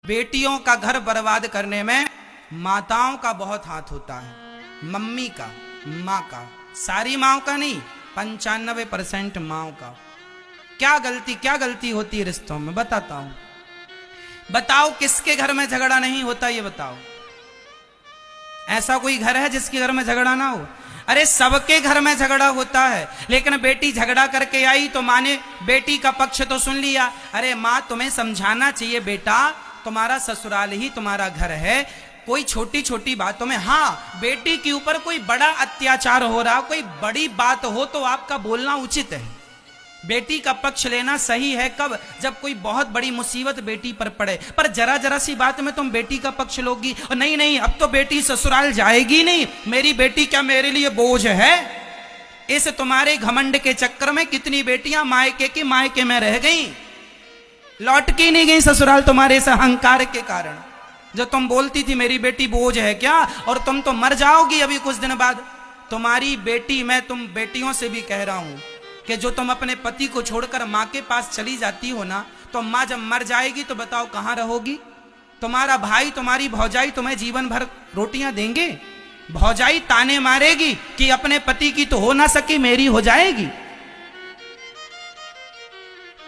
बेटियों का घर बर्बाद करने में माताओं का बहुत हाथ होता है। मम्मी का, माँ का, सारी माँओं का नहीं, 95% माँओं का। क्या गलती होती है रिश्तों में, बताता हूं। बताओ किसके घर में झगड़ा नहीं होता, ये बताओ। ऐसा कोई घर है जिसके घर में झगड़ा ना हो? अरे सबके घर में झगड़ा होता है, लेकिन बेटी झगड़ा करके आई तो माँ ने बेटी का पक्ष तो सुन लिया। अरे माँ, तुम्हें समझाना चाहिए बेटा, तुम्हारा ससुराल ही तुम्हारा घर है। कोई छोटी छोटी बातों में, हाँ, बेटी के ऊपर कोई बड़ा अत्याचार हो रहा, कोई बड़ी बात हो तो आपका बोलना उचित है। बेटी का पक्ष लेना सही है कब? जब कोई बहुत बड़ी मुसीबत बेटी पर पड़े। पर जरा जरा सी बात में तुम बेटी का पक्ष लोगी, और नहीं नहीं अब तो बेटी ससुराल जाएगी नहीं, मेरी बेटी क्या मेरे लिए बोझ है। इस तुम्हारे घमंड के चक्कर में कितनी बेटियां मायके की मायके में रह गई, लौट के नहीं गई ससुराल, तुम्हारे इस अहंकार के कारण। जो तुम बोलती थी मेरी बेटी बोझ है क्या, और तुम तो मर जाओगी अभी कुछ दिन बाद। तुम्हारी बेटी, मैं तुम बेटियों से भी कह रहा हूं कि जो तुम अपने पति को छोड़कर माँ के पास चली जाती हो ना, तो माँ जब मर जाएगी तो बताओ कहां रहोगी? तुम्हारा भाई, तुम्हारी भौजाई तुम्हें जीवन भर रोटियां देंगे? भौजाई ताने मारेगी कि अपने पति की तो हो ना सकी, मेरी हो जाएगी।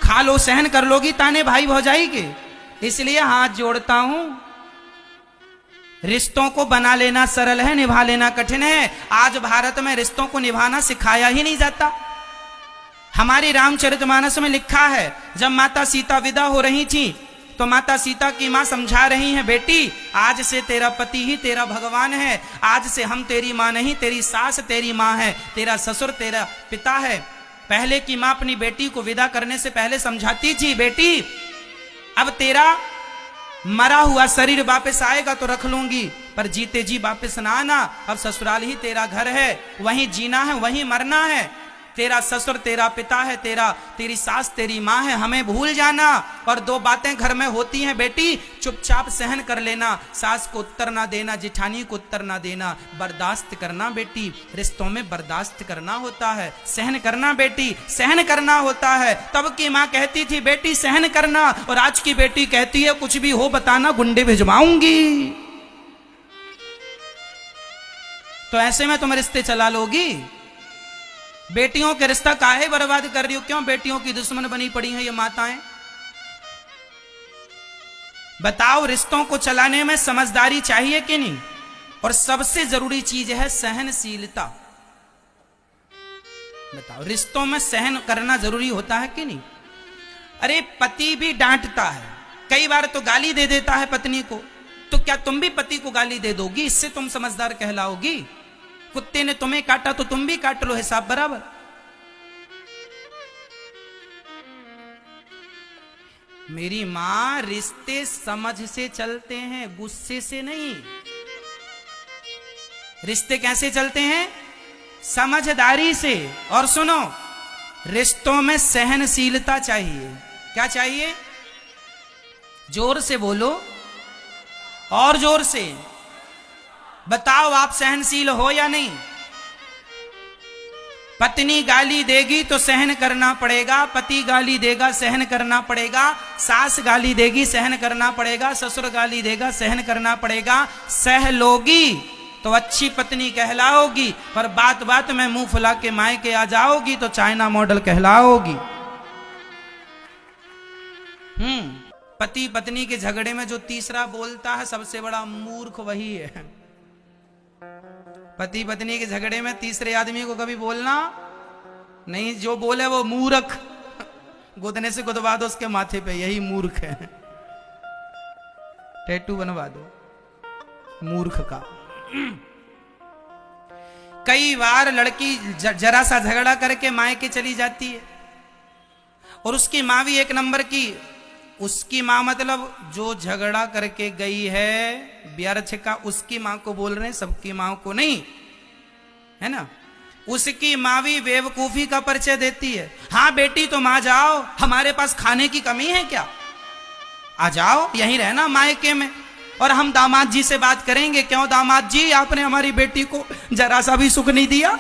खा लो, सहन कर लोगी ताने भाई भौजाई के। इसलिए हाथ जोड़ता हूं, रिश्तों को बना लेना सरल है, निभा लेना कठिन है। आज भारत में रिश्तों को निभाना सिखाया ही नहीं जाता। हमारी रामचरितमानस में लिखा है, जब माता सीता विदा हो रही थी तो माता सीता की मां समझा रही हैं, बेटी आज से तेरा पति ही तेरा भगवान है, आज से हम तेरी मां नहीं, तेरी सास तेरी मां है, तेरा ससुर तेरा पिता है। पहले की मां अपनी बेटी को विदा करने से पहले समझाती थी, बेटी अब तेरा मरा हुआ शरीर वापस आएगा तो रख लूंगी, पर जीते जी वापस ना आना। अब ससुराल ही तेरा घर है, वहीं जीना है, वहीं मरना है। तेरा ससुर तेरा पिता है, तेरी सास तेरी माँ है, हमें भूल जाना। और दो बातें घर में होती हैं बेटी, चुपचाप सहन कर लेना, सास को उत्तर ना देना, जिठानी को उत्तर ना देना, बर्दाश्त करना बेटी। रिश्तों में बर्दाश्त करना होता है, सहन करना बेटी, सहन करना होता है। तब की माँ कहती थी बेटी सहन करना, और आज की बेटी कहती है कुछ भी हो बताना, गुंडे भिजवाऊंगी। तो ऐसे में तुम रिश्ते चला लोगी? बेटियों के रिश्ता काहे बर्बाद कर रही हो? क्यों बेटियों की दुश्मन बनी पड़ी हैं ये माताएं? बताओ, रिश्तों को चलाने में समझदारी चाहिए कि नहीं? और सबसे जरूरी चीज है सहनशीलता। बताओ, रिश्तों में सहन करना जरूरी होता है कि नहीं? अरे पति भी डांटता है, कई बार तो गाली दे देता है पत्नी को, तो क्या तुम भी पति को गाली दे दोगी? इससे तुम समझदार कहलाओगी? कुत्ते ने तुम्हें काटा तो तुम भी काट लो, हिसाब बराबर। मेरी मां, रिश्ते समझ से चलते हैं, गुस्से से नहीं। रिश्ते कैसे चलते हैं? समझदारी से। और सुनो, रिश्तों में सहनशीलता चाहिए। क्या चाहिए? जोर से बोलो, और जोर से बताओ, आप सहनशील हो या नहीं? पत्नी गाली देगी तो सहन करना पड़ेगा, पति गाली देगा सहन करना पड़ेगा, सास गाली देगी सहन करना पड़ेगा, ससुर गाली देगा सहन करना पड़ेगा। सह लोगी तो अच्छी पत्नी कहलाओगी, पर बात बात में मुंह फुला के मायके आ जाओगी तो चाइना मॉडल कहलाओगी। पति पत्नी के झगड़े में जो तीसरा बोलता है, सबसे बड़ा मूर्ख वही है। पति पत्नी के झगड़े में तीसरे आदमी को कभी बोलना नहीं, जो बोले वो मूर्ख। गुदने से गुदवा दो उसके माथे पे, यही मूर्ख है। टैटू बनवा दो मूर्ख का। कई बार लड़की जरा सा झगड़ा करके मायके चली जाती है, और उसकी माँ भी एक नंबर की। उसकी माँ मतलब जो झगड़ा करके गई है व्यर्थ का, उसकी माँ को बोल रहे हैं, सबकी माँ को नहीं, है ना। उसकी माँ भी बेवकूफी का परिचय देती है। हाँ बेटी तुम आ जाओ, हमारे पास खाने की कमी है क्या? आ जाओ, यहीं रहना मायके में, और हम दामाद जी से बात करेंगे। क्यों दामाद जी, आपने हमारी बेटी को जरा सा भी सुख नहीं दिया?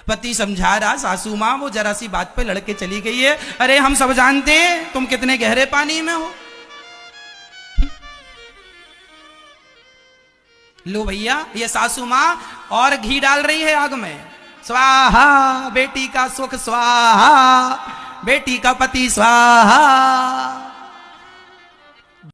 पति समझा रहा, सासू मां वो जरा सी बात पे लड़के चली गई है। अरे हम सब जानते हैं तुम कितने गहरे पानी में हो, लो भैया ये सासू माँ और घी डाल रही है आग में। स्वाहा, बेटी का सुख स्वाहा, बेटी का पति स्वाहा।